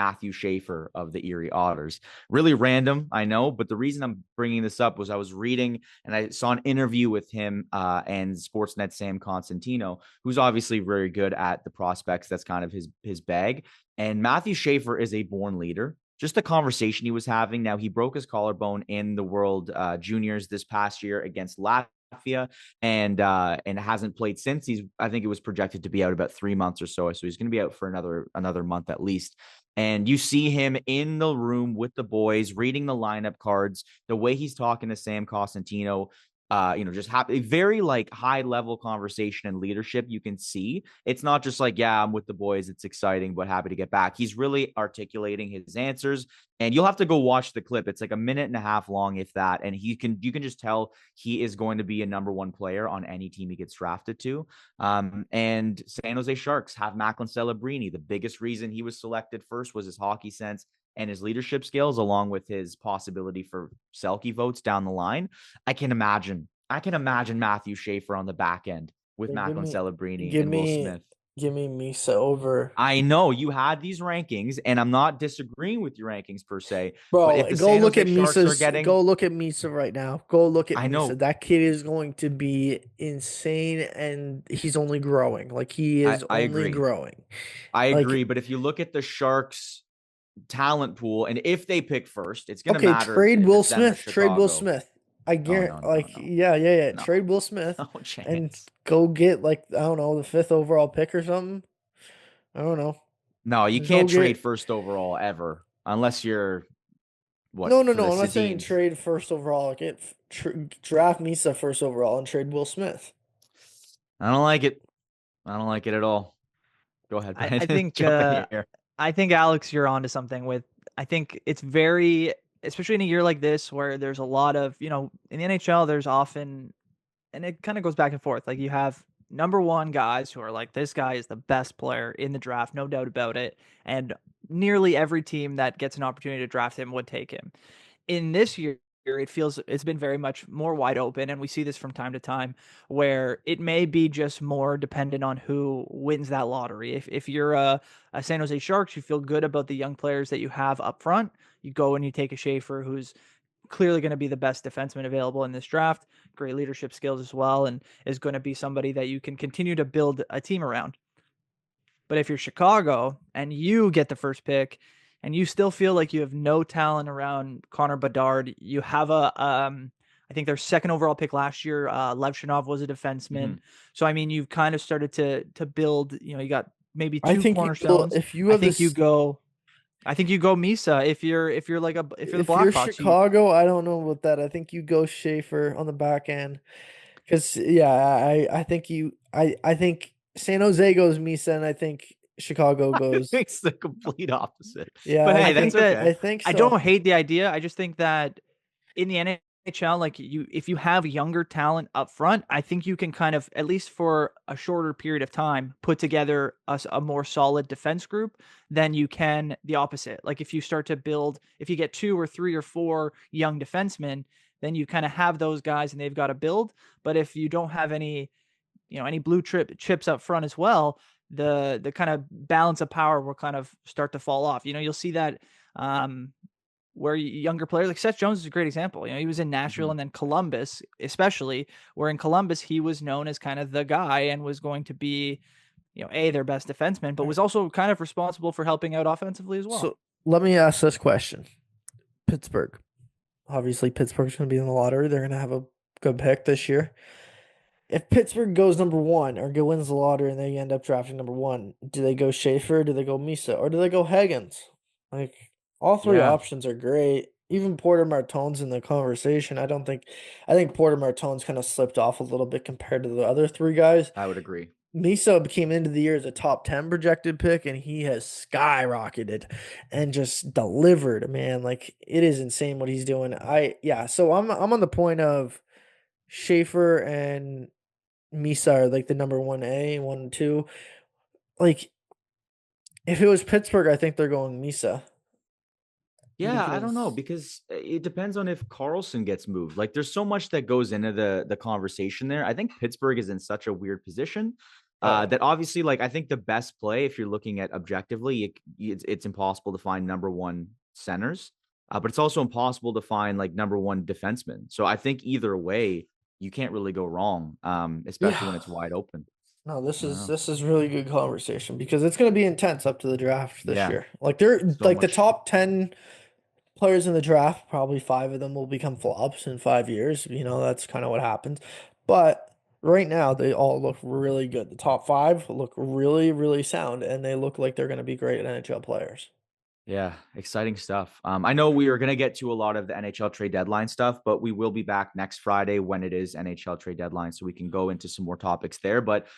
Matthew Schaefer of the Erie Otters. Really random, I know, but the reason I'm bringing this up was I was reading and I saw an interview with him and Sportsnet Sam Constantino, who's obviously very good at the prospects. That's kind of his bag. And Matthew Schaefer is a born leader. Just the conversation he was having. Now, he broke his collarbone in the World Juniors this past year against Latvia, and hasn't played since. I think it was projected to be out about 3 months or so. So he's going to be out for another month at least. And you see him in the room with the boys, reading the lineup cards, the way he's talking to Sam Cosentino, just happy, very like high level conversation and leadership. You can see it's not just like, yeah, I'm with the boys, it's exciting, but happy to get back. He's really articulating his answers, and you'll have to go watch the clip. It's like a minute and a half long, if that. And you can just tell he is going to be a number one player on any team he gets drafted to. And San Jose Sharks have Macklin Celebrini. The biggest reason he was selected first was his hockey sense and his leadership skills, along with his possibility for Selke votes down the line. I can imagine Matthew Schaefer on the back end with Give Macklin me, Celebrini give and Will me, Smith. give me Misa over. I know you had these rankings, and I'm not disagreeing with your rankings per se, but if Bro, the San Jose Sharks are getting, Go look at Misa right now. Go look at I Misa. know, That kid is going to be insane and he's only growing. Like he is I only agree. growing. I Like, agree. But if you look at the Sharks talent pool, and if they pick first, it's going to okay, matter trade if Will it's them or Smith. Trade Will Chicago. Smith. I Oh, guarantee no, no, like no, yeah. no, Trade Will Smith no and chance. go get like I don't know, the fifth overall pick or something. I don't know. No, you Go can't trade get first overall ever unless you're no, what no, for the no. I'm not saying Sedins. trade first overall. Draft Misa first overall and trade Will Smith. I don't like it. I don't like it at all. Go ahead, I Brandon. think Jump in here. I think Alex, you're onto something with I think it's very especially in a year like this where there's a lot of, in the NHL there's often and it kind of goes back and forth. Like you have number one guys who are like, this guy is the best player in the draft, no doubt about it. And nearly every team that gets an opportunity to draft him would take him. In this year, it's been very much more wide open, and we see this from time to time where it may be just more dependent on who wins that lottery. If you're a San Jose Sharks, you feel good about the young players that you have up front. You go and you take a Schaefer who's clearly going to be the best defenseman available in this draft, great leadership skills as well, and is going to be somebody that you can continue to build a team around. But if you're Chicago and you get the first pick and you still feel like you have no talent around Connor Bedard, you have I think their second overall pick last year, Levchinov was a defenseman. Mm-hmm. So I mean, you've kind of started to build. You got maybe I two think you go cornerstones. if you I have think you this go. I think you go Misa if you're the if you're Blackhawks. You Chicago, I don't know about that. I think you go Schaefer on the back end. Because yeah, I think San Jose goes Misa and I think Chicago goes It's the complete opposite. yeah, But hey, that's okay. I think I so. don't hate the idea. I just think that in the NHL, like if you have younger talent up front, I think you can kind of, at least for a shorter period of time, put together a more solid defense group than you can the opposite. Like if you start to build, if you get two or three or four young defensemen, then you kind of have those guys and they've got to build. But if you don't have any blue chips up front as well, the kind of balance of power will kind of start to fall off. You'll see that um, where younger players like Seth Jones is a great example. He was in Nashville Mm-hmm. and then Columbus, especially where in Columbus he was known as kind of the guy and was going to be, their best defenseman, but was also kind of responsible for helping out offensively as well. So let me ask this question. Pittsburgh. Obviously Pittsburgh's gonna be in the lottery. They're gonna have a good pick this year. If Pittsburgh goes number one or wins the lottery and they end up drafting number one, do they go Schaefer, do they go Misa, or do they go Higgins? Like all three Yeah, options are great. Even Porter Martone's in the conversation. I think Porter Martone's kind of slipped off a little bit compared to the other three guys. I would agree. Misa came into the year as a top 10 projected pick, and he has skyrocketed and just delivered, man. Like it is insane what he's doing. So I'm on the point of Schaefer and Misa are like the number 1A, 1 and 2. Like if it was Pittsburgh, I think they're going Misa Yeah, I don't know because because it depends on if Carlson gets moved. Like there's so much that goes into the conversation there. I think Pittsburgh is in such a weird position That obviously, like, I think the best play, if you're looking at objectively, it's impossible to find number one centers, but it's also impossible to find like number one defensemen. So I think either way, you can't really go wrong, especially when Yeah. it's wide open. No, this I don't is know. this is really good conversation because it's going to be intense up to the draft this Yeah, year. Like they're so like the much. top 10 players in the draft, probably five of them will become flops in 5 years. That's kind of what happens. But right now, they all look really good. The top five look really, really sound, and they look like they're going to be great NHL players. Yeah, exciting stuff. I know we are going to get to a lot of the NHL trade deadline stuff, but we will be back next Friday when it is NHL trade deadline, so we can go into some more topics there. But